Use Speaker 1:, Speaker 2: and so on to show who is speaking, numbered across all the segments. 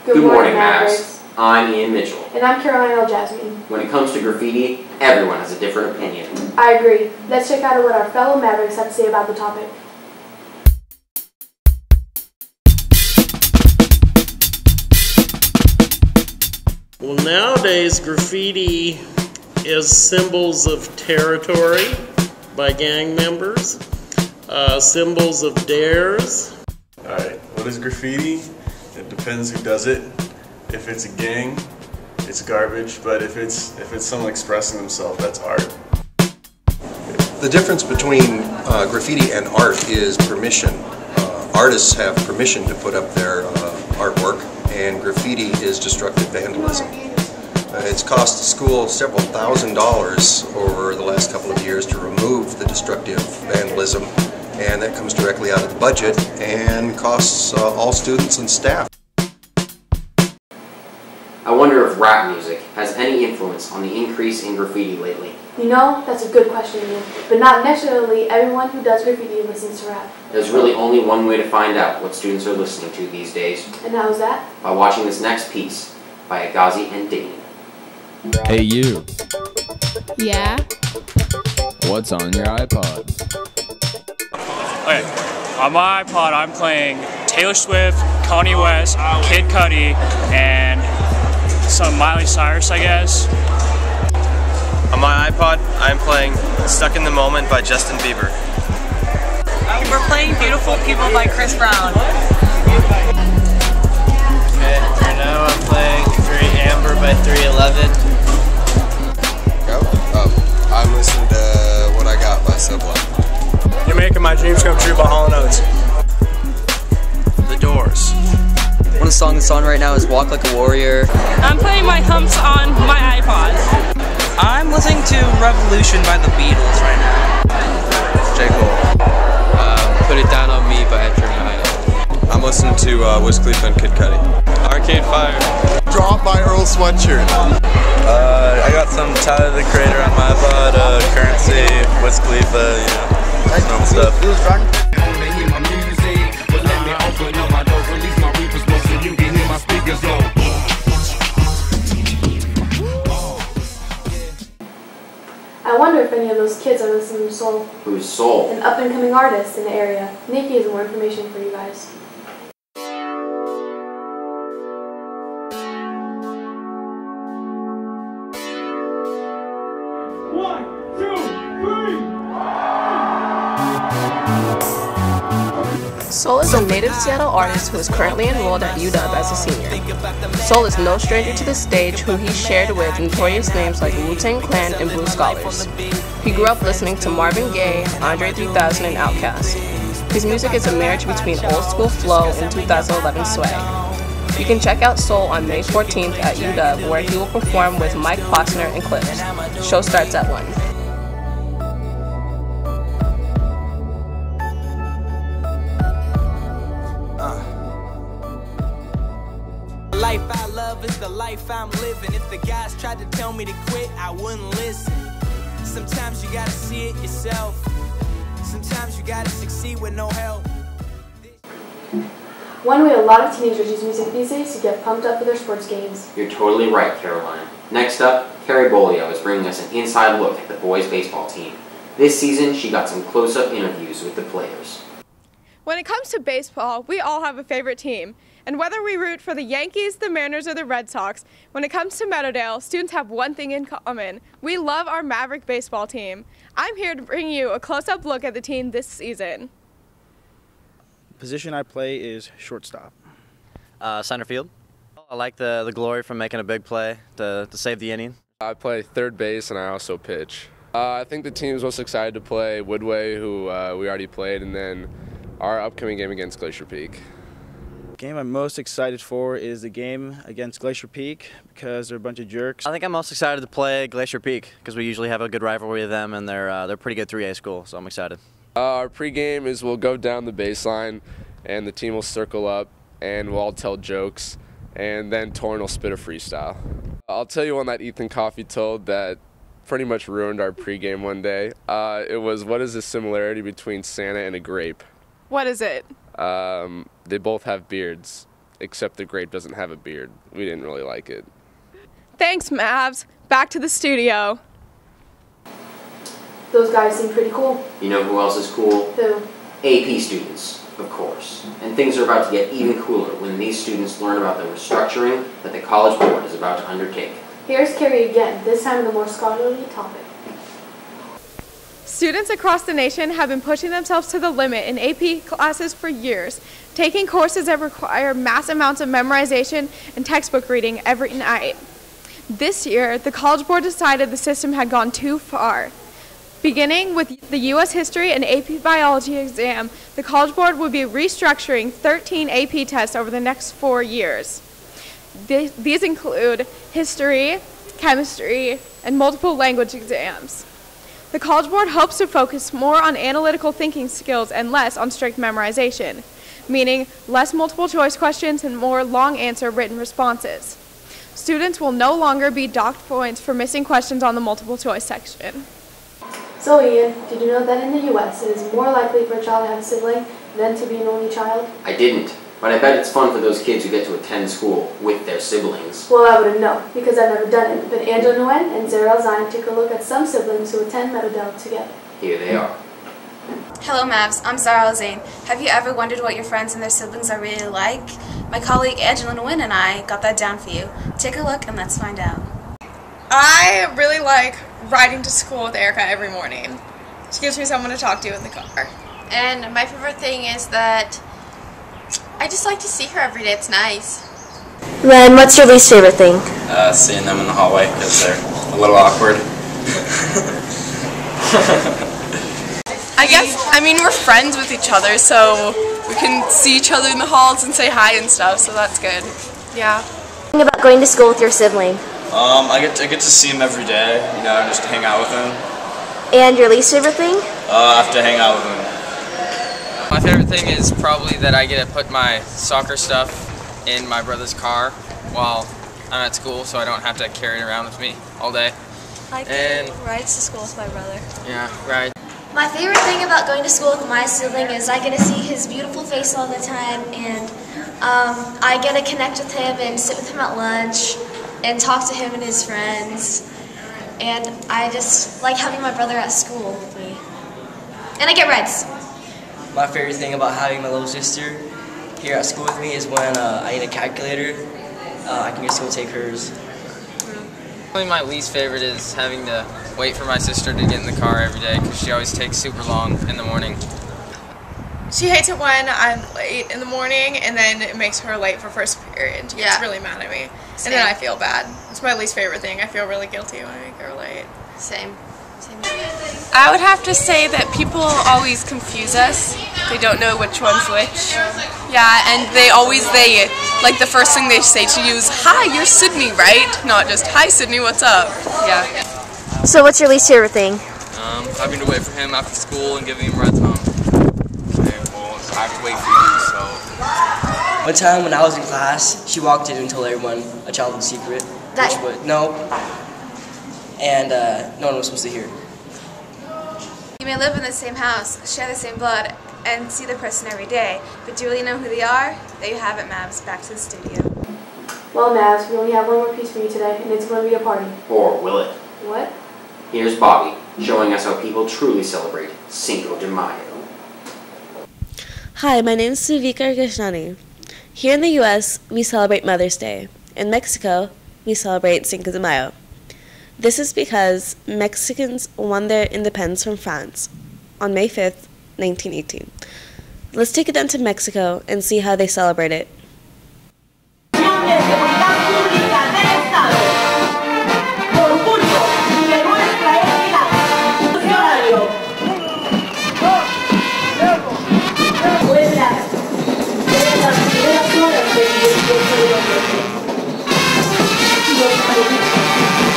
Speaker 1: Good morning, Mavericks. I'm Ian Mitchell.
Speaker 2: And I'm Caroline L. Jasmine.
Speaker 1: When it comes to graffiti, everyone has a different opinion.
Speaker 2: I agree. Let's check out what our fellow Mavericks have to say about the topic.
Speaker 3: Well, nowadays graffiti is symbols of territory by gang members, symbols of dares.
Speaker 4: Alright, what is graffiti? It depends who does it. If it's a gang, it's garbage, but if it's someone expressing themselves, that's art.
Speaker 5: The difference between graffiti and art is permission. Artists have permission to put up their artwork, and graffiti is destructive vandalism. It's cost the school several $1,000s over the last couple of years to remove the destructive vandalism, and that comes directly out of the budget and costs all students and staff.
Speaker 1: I wonder if rap music has any influence on the increase in graffiti lately.
Speaker 2: You know, that's a good question, Ian. But not necessarily everyone who does graffiti listens to rap.
Speaker 1: There's really only one way to find out what students are listening to these days.
Speaker 2: And how's that?
Speaker 1: By watching this next piece by Agazi and Dane.
Speaker 6: Hey you.
Speaker 7: Yeah?
Speaker 6: What's on your iPod?
Speaker 8: Okay, on my iPod I'm playing Taylor Swift, Kanye West, Kid Cudi, and some Miley Cyrus, I guess.
Speaker 9: On my iPod, I'm playing Stuck in the Moment by Justin Bieber.
Speaker 10: We're playing Beautiful People by Chris Brown.
Speaker 9: Okay, right now I'm playing Free Amber by 311.
Speaker 5: I'm listening to What I Got by Subway.
Speaker 9: You're Making My Dreams Come True by Hall & Oates. The Doors.
Speaker 11: One song that's on right now is Walk Like a Warrior.
Speaker 10: I'm playing my humps on my iPod.
Speaker 11: I'm listening to Revolution by the Beatles right now.
Speaker 9: J. Cole. Put It Down on Me by Jeremiah.
Speaker 5: I'm listening to Wiz Khalifa and Kid Cudi.
Speaker 9: Arcade Fire.
Speaker 5: Drop by Earl Sweatshirt.
Speaker 9: I got some Tyler the Creator on my iPod, Currency, Wiz Khalifa, normal stuff.
Speaker 2: I wonder if any of those kids are listening to Soul.
Speaker 1: Who's Soul?
Speaker 2: An up-and-coming artist in the area. Nikki has more information for you guys.
Speaker 12: One, two, three!
Speaker 13: Soul is a native Seattle artist who is currently enrolled at UW as a senior. Soul is no stranger to the stage, who he shared with notorious names like Wu-Tang Clan and Blue Scholars. He grew up listening to Marvin Gaye, Andre 3000, and Outkast. His music is a marriage between old school flow and 2011 swag. You can check out Soul on May 14th at UW, where he will perform with Mike Posner and Clips. Show starts at 1.
Speaker 14: The life I love is the life I'm living. If the guys tried to tell me to quit, I wouldn't listen. Sometimes you gotta see it yourself. Sometimes you gotta succeed with no help.
Speaker 2: One way a lot of teenagers use music these days to get pumped up for their sports games.
Speaker 1: You're totally right, Caroline. Next up, Carrie Bolio is bringing us an inside look at the boys' baseball team. This season, she got some close-up interviews with the players.
Speaker 7: When it comes to baseball, we all have a favorite team. And whether we root for the Yankees, the Mariners, or the Red Sox, when it comes to Meadowdale, students have one thing in common. We love our Maverick baseball team. I'm here to bring you a close-up look at the team this season.
Speaker 15: The position I play is shortstop.
Speaker 9: Center field. I like the glory from making a big play to save the inning.
Speaker 16: I play third base and I also pitch. I think the team's most excited to play Woodway, who we already played, and then our upcoming game against Glacier Peak.
Speaker 15: The game I'm most excited for is the game against Glacier Peak because they're a bunch of jerks.
Speaker 9: I think I'm most excited to play Glacier Peak because we usually have a good rivalry with them, and they're a pretty good 3A school, so I'm excited.
Speaker 16: Our pregame is we'll go down the baseline and the team will circle up and we'll all tell jokes, and then Torrin will spit a freestyle. I'll tell you one that Ethan Coffey told that pretty much ruined our pregame one day. It was, what is the similarity between Santa and a grape?
Speaker 7: What is it?
Speaker 16: They both have beards. except the grape doesn't have a beard. We didn't really like it.
Speaker 7: Thanks, Mavs. Back to the studio.
Speaker 2: Those guys seem pretty cool.
Speaker 1: You know who else is cool?
Speaker 2: Who?
Speaker 1: AP students, of course. And things are about to get even cooler when these students learn about the restructuring that the College Board is about to undertake.
Speaker 2: Here's Carrie again, this time with a more scholarly topic.
Speaker 7: Students across the nation have been pushing themselves to the limit in AP classes for years, taking courses that require mass amounts of memorization and textbook reading every night. This year, the College Board decided the system had gone too far. Beginning with the U.S. History and AP Biology exam, the College Board will be restructuring 13 AP tests over the next 4 years. These include history, chemistry, and multiple language exams. The College Board hopes to focus more on analytical thinking skills and less on strict memorization, meaning less multiple choice questions and more long answer written responses. Students will no longer be docked points for missing questions on the multiple choice section.
Speaker 2: So Ian, did you know that in the U.S. it is more likely for a child to have a sibling than to be an only child?
Speaker 1: I didn't, but I bet it's fun for those kids who get to attend school with their siblings.
Speaker 2: Well, I wouldn't know, because I've never done it, but Angela Nguyen and Zara Alzine took a look at some siblings who attend Meadowdale together.
Speaker 1: Here they are.
Speaker 17: Hello, Mavs. I'm Zara Alzine. Have you ever wondered what your friends and their siblings are really like? My colleague Angela Nguyen and I got that down for you. Take a look and let's find out.
Speaker 7: I really like riding to school with Erica every morning. She gives me someone to talk to in the car.
Speaker 18: And my favorite thing is that I just like to see her every day. It's nice.
Speaker 19: Ren, what's your least favorite thing?
Speaker 20: Seeing them in the hallway because they're a little awkward.
Speaker 21: I mean, we're friends with each other, so we can see each other in the halls and say hi and stuff, so that's good. Yeah.
Speaker 19: Think about going to school with your sibling.
Speaker 20: I get to see him every day, you know, just hang out with him.
Speaker 19: And your least favorite thing?
Speaker 20: I have to hang out with him.
Speaker 22: My favorite thing is probably that I get to put my soccer stuff in my brother's car while I'm at school, so I don't have to carry it around with me all day.
Speaker 23: I get rides to school with my brother.
Speaker 22: Yeah, right.
Speaker 24: My favorite thing about going to school with my sibling is I get to see his beautiful face all the time, and I get to connect with him and sit with him at lunch and talk to him and his friends. And I just like having my brother at school with me. And I get rides.
Speaker 25: My favorite thing about having my little sister here at school with me is when I need a calculator, I can just go take hers.
Speaker 22: Probably my least favorite is having to wait for my sister to get in the car every day because she always takes super long in the morning.
Speaker 7: She hates it when I'm late in the morning and then it makes her late for first period. She gets really mad at me.
Speaker 18: Same.
Speaker 7: And then I feel bad. It's my least favorite thing. I feel really guilty when I make her late.
Speaker 18: Same.
Speaker 21: I would have to say that people always confuse us. They don't know which one's which. Yeah, and they like the first thing they say to you is, "Hi, you're Sydney, right?" Not just, "Hi, Sydney, what's up?" Yeah.
Speaker 19: So what's your least favorite thing?
Speaker 22: Having to wait for him after school and giving him rides home. Okay, well, I have to wait for you, so.
Speaker 25: One time when I was in class, she walked in and told everyone a childhood secret. And no one was supposed to hear.
Speaker 17: You may live in the same house, share the same blood, and see the person every day, but do you really know who they are? There you have it, Mavs. Back to the studio.
Speaker 2: Well, Mavs, we only have one more piece for you today, and it's going to be a party.
Speaker 1: Or will it?
Speaker 2: What?
Speaker 1: Here's Bobby, showing us how people truly celebrate Cinco de Mayo.
Speaker 26: Hi, my name is Suvika Krishnani. Here in the U.S., we celebrate Mother's Day. In Mexico, we celebrate Cinco de Mayo. This is because Mexicans won their independence from France on May 5th, 1918. Let's take it down to Mexico and see how they celebrate it.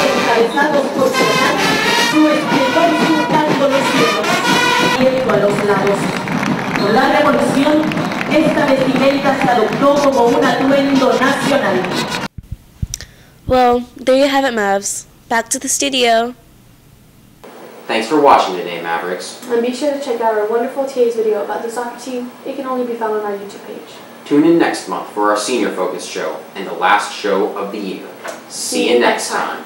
Speaker 27: Encabezados por Serrat, su esplendor surcando los cielos, yendo a los lados. Con la revolución, esta vestimenta se adoptó como un atuendo nacional.
Speaker 26: Well, there you have it, Mavs. Back to the studio.
Speaker 1: Thanks for watching today, Mavericks.
Speaker 2: And be sure to check out our wonderful TA's video about the soccer team. It can only be found on our YouTube page.
Speaker 1: Tune in next month for our senior focus show and the last show of the year. See you next time.